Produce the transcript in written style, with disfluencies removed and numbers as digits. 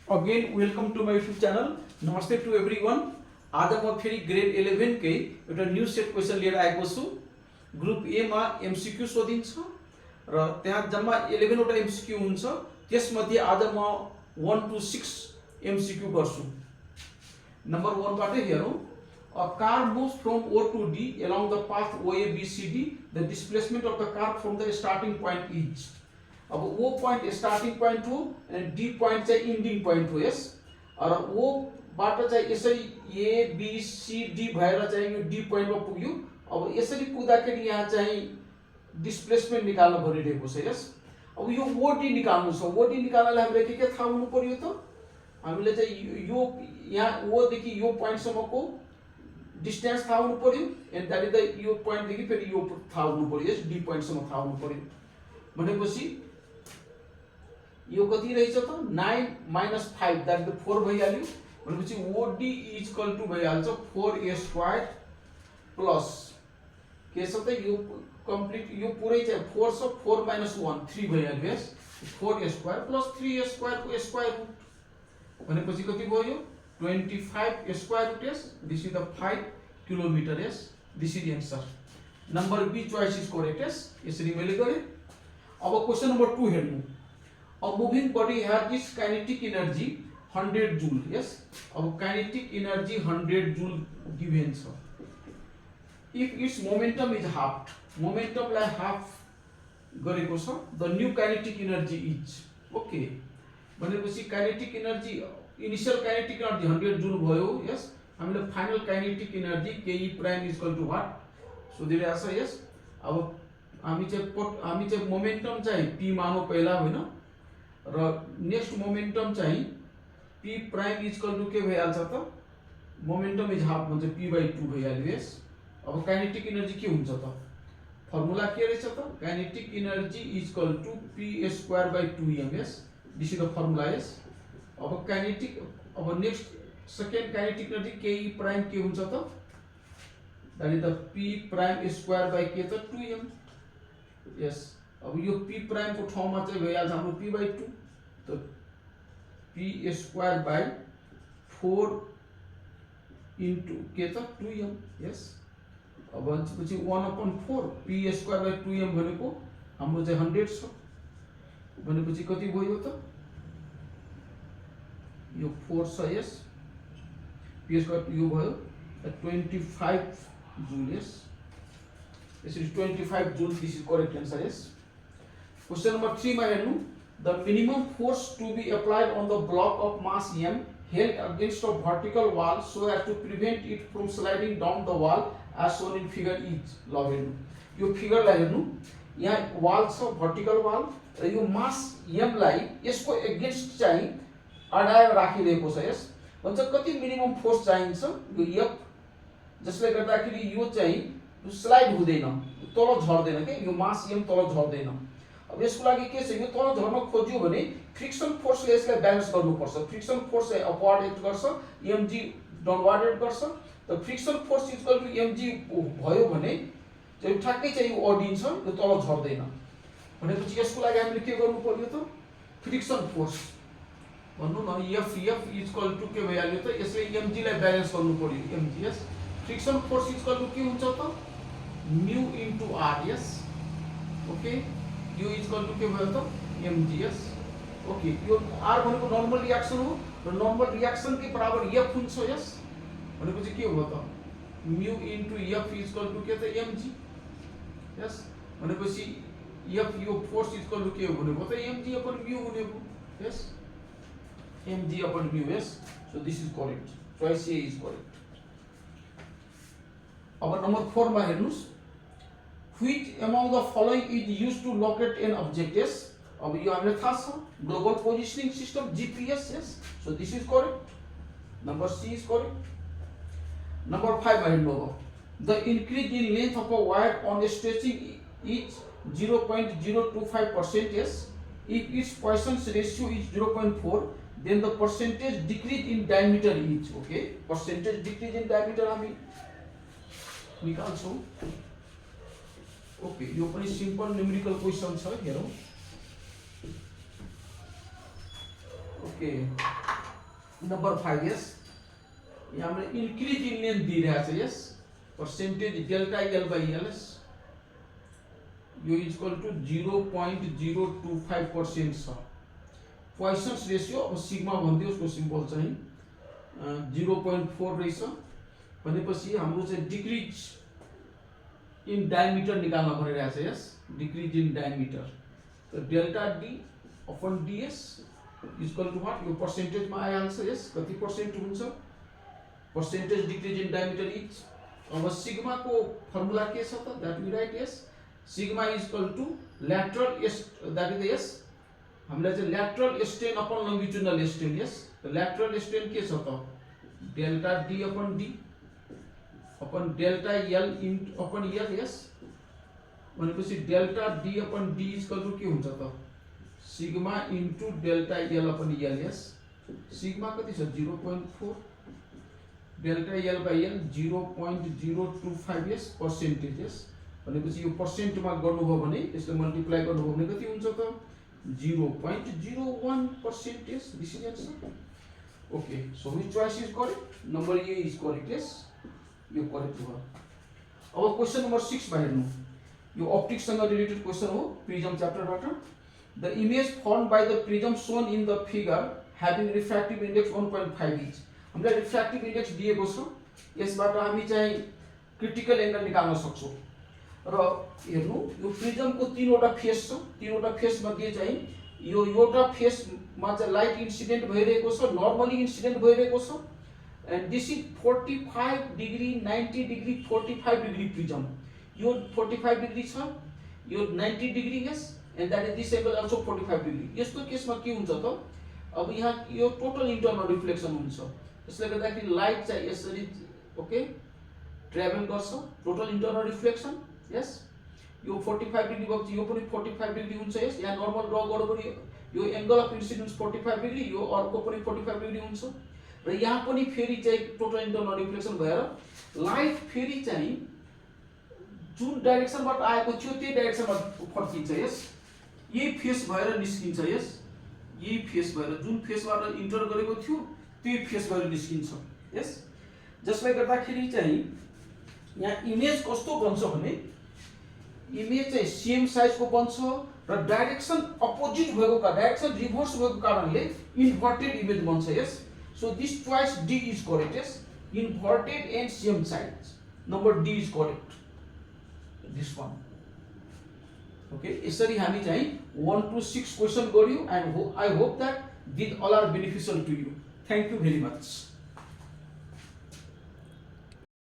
Again welcome to my YouTube channel. नमस्ते to everyone. आज म फेरि ग्रेड 11 कै एउटा न्यू सेट क्वेशन लिएर आएको छु। ग्रुप ए मा एमसीक्यू सोधिन्छ र त्यहाँ जम्मा 11 वटा एमसीक्यू हुन्छ। त्यसमध्ये आज म 1 to 6 एमसीक्यू गर्छु। नम्बर 1 बाट हेरौं। A car moves from O to D along the path OABCD. The displacement of the car from the starting point is. अब O point starting point हो and D point चाहिँ ending point हो यस। र O बाट चाहिँ यसरी A B C D भएर चाहिँ यो D point मा पुग्यो। अब यसरी पुग्दाखेरि यहाँ चाहिँ डिस्प्लेसमेन्ट निकाल्न भनिरहेको छ यस। अब यो OD निकाल्नु छ। OD निकाल्नलाई हामीले के थाहा हुनु पर्यो त? हामीले चाहिँ यो यहाँ O देखि यो point सम्मको डिस्टेन्स थाहा हुनु पर्यो एन्ड दैट इज द यो point देखि फेरि यो थाहा हुनु पर्यो यस। D point सम्म थाहा हुनु पर्यो। भनेपछि यो कति रहेछ त 9 minus 5 दैट इज 4 भइहाल्यो। भनेपछि OD इज इक्वल टु भइहाल्छ 4a² प्लस के छ त यो कम्प्लिट यो पुरै चाहिँ 4 छ 4 minus 1 3 भइहाल्यो यस। 4a² प्लस 3a² को स्क्वायर रुट भनेपछि कति भयो 25 square root yes. This is the 5 kilometre yes. This is answer. Number B choice is correct yes. यसरी मैले गरे। अब क्वेशन नम्बर 2 हेर्नु। A moving body has its kinetic energy 100 joule. Yes. अब kinetic energy 100 joule given छ. If its momentum is halved, momentum लाई half गरेको छ, the new kinetic energy is. Okay. भनेपछि kinetic energy initial kinetic energy 100 joule भयो. Yes. हामीले final kinetic energy Ke prime is equal to what? सोधिरहेछ yes. अब हामी चाहिँ momentum चाहिँ p मानौ पहिला हैन र नेक्स्ट मोमेन्टम चाहिँ p prime is equal to के भइहाल्छ त मोमेन्टम इज हाफ भन्छ p/2 भइहाल्यो यस। अब काइनेटिक एनर्जी के हुन्छ त फर्मुला के रहेछ त kinetic energy is equal to p²/2m yes. This is the formula yes. अब काइनेटिक अब next second kinetic energy ke prime के हुन्छ त दैट इज द p²/k त 2m यस। अब यो p प्राइम को ठाउँमा चाहिँ भइहाल्छ हाम्रो p/2 त p²/4 इन्टु के त 2m यस। अब भनेपछि 1/4 p²/2m भनेको हाम्रो चाहिँ 100 छ। भनेपछि कति भयो त यो 4 छ यस। p² यो भयो 25 जूल यस। यसरी 25 joule this is correct answer yes. Question number 3 मा हेर्नु। The minimum force to be applied on the block of mass m held against a vertical wall so as to prevent it from sliding down the wall as shown in figure is. ल हेर्नु यो figure लाई हेर्नु। यहाँ wall छ vertical wall र यो मास m लाई यसको एगेन्स्ट चाहिँ अडाएर राखिरहेको छ यस। भन्छ कति मिनिमम फोर्स चाहिन्छ यो f जसले गर्दाखेरि यो चाहिँ स्लाइड हुँदैन तल झर्दैन के यो मास m तल झर्दैन। अब यसको लागि के छ यो तल झर्न खोज्यो भने फ्रिक्सन फोर्सले यसलाई ब्यालेन्स गर्नुपर्छ। फ्रिक्सन फोर्स चाहिँ अपवर्ड एक्ट गर्छ mg डाउनवर्ड एक्ट गर्छ। त friction force is equal to mg भयो भने चाहिँ ठ्याक्कै चाहिँ यो अडिन्छ यो तल झर्दैन। भनेपछि यसको लागि हामीले के गर्नु पर्यो त फ्रिक्सन फोर्स भन्नु न f इज इक्वल टु के भइहाल्यो त यसले mg लाई ब्यालेन्स गर्नु पर्यो mg यस। Friction force is equal to के हुन्छ त म्यु इन्टु r यस। ओके यो इज इक्वल टु के भयो त mg यस। ओके यो r भनेको नर्मल रिएक्सन हो र नर्मल रिएक्सन के बराबर f हुन्छ यस। भनेपछि के हो त mu into f is equal to के त mg यस। भनेपछि f यो फोर्स इज इक्वल टु के हो भनेको त mg अपन म्यु हुने हो यस। mg upon mu yes. So this is correct. Choice A is correct. अब नम्बर 4 मा हेर्नुस्। Which among the following is used to locate an object? Yes. अब यो हामीलाई थाहा छ global positioning system GPS yes. So this is correct. Number C is correct. Number 5 मा हेर्नु अब। The increase in length of a wire on stretching is 0.025% yes. If its Poisson's ratio is 0.4 then the percentage decrease in diameter is okay. Percentage decrease in diameter हामी निकाल्छौं। Okay यो पनि simple numerical question छ हेरौं। Okay number 5 यस यहाँ में increase in length दिइरहेको छ yes percentage delta L by L yes यो इक्वल टू 0.025% छ पोइसन्स रेशियो अब सिग्मा भन्दियो उसको सिम्बल चाहिँ 0.4 रहेछ भनेपछि हाम्रो चाहिँ डिक्रिज इन डायमिटर निकाल्न भनिरहेको छ यस डिक्रिज इन डायमिटर त delta D upon DS equal to what यो पर्सेन्टेजमा आइहाल्छ यस कति पर्सेन्ट हुन्छ percentage decrease in diameter is अब सिग्मा को फर्मुला के छ त that we write yes sigma is equal to lateral that is yes हामीलाई चाहिँ lateral strain upon longitudinal strain yes त लैटरल स्ट्रेन के छ त delta D upon D upon delta L in upon L yes भनेपछि delta D upon D equal to के हुन्छ त sigma into delta L upon L yes sigma कति छ 0.4 delta L by L 0.025 yes percentage yes भनेपछि यो पर्सेन्टमा गर्नुभयो भने यसले मल्टिप्लाई गर्नुभयो भने कति हुन्छ त 0.01% yes this is answer okay so which choice is correct number A is correct yes यो करेक्ट हो अब क्वेशन नंबर 6 मा हेर्नु यो ऑप्टिक्स सँग रिलेटेड क्वेशन हो प्रिज्म च्याप्टरबाट the image formed by the prism shown in the figure having refractive index 1.5 is हामीलाई रिफ्रैक्टिव इंडेक्स दिएको छ यसबाट हामी चाहिँ क्रिटिकल एंगल निकाल्न सक्छौं र हेर्नु यो प्रिज्म को तीनवटा फेस छ तीनवटा फेस मध्ये चाहिँ यो एउटा फेस मा चाहिँ लाइट इन्सिडेन्ट भइरहेको छ नर्मली इन्सिडेन्ट भइरहेको छ and this is 45 degree 90 degree 45 degree prism यो 45 डिग्री छ यो 90 degree yes and that is this angle also 45 degree यस्तो केसमा के हुन्छ त अब यहाँ यो टोटल इंटरनल रिफ्लेक्सन हुन्छ यसले गर्दाखेरि लाइट चाहिँ यसरी ओके ट्राभल गर्छ टोटल इंटरनल रिफ्लेक्सन यस यो 45 डिग्री भएपछि यो पनि 45 डिग्री हुन्छ यस यहाँ नर्मल ड्रा गर्दाखेरि यो एंगल अफ इन्सिडेन्स 45 डिग्री यो अर्को पनि 45 डिग्री हुन्छ र यहाँ पनि फेरि चाहिँ टोटल इंटरनल रिफ्लेक्सन भएर लाइट फेरि चाहिँ जुन डाइरेक्सनबाट आएको थियो त्यही डाइरेक्सनमा फर्किन्छ यस यही फेस भएर निस्किन्छ यस यही फेस भएर जुन फेसबाट इन्टर गरेको थियो त्यही फेस भएर निस्किन्छ यस जसले गर्दाखेरि चाहिँ यहाँ इमेज कस्तो बन्छ भने इमेज चाहिँ सेम साइज को बन्छ र डाइरेक्सन अपोजिट भएको कारण डाइरेक्सन रिभर्स भएको कारणले इन्भर्टेड इमेज बन्छ yes so this choice D is correct yes inverted and same size number D is correct this one okay यसरी हामी चाहिँ 1 to 6 क्वेशन गर्यौ and I hope that this all are beneficial to you thank you very much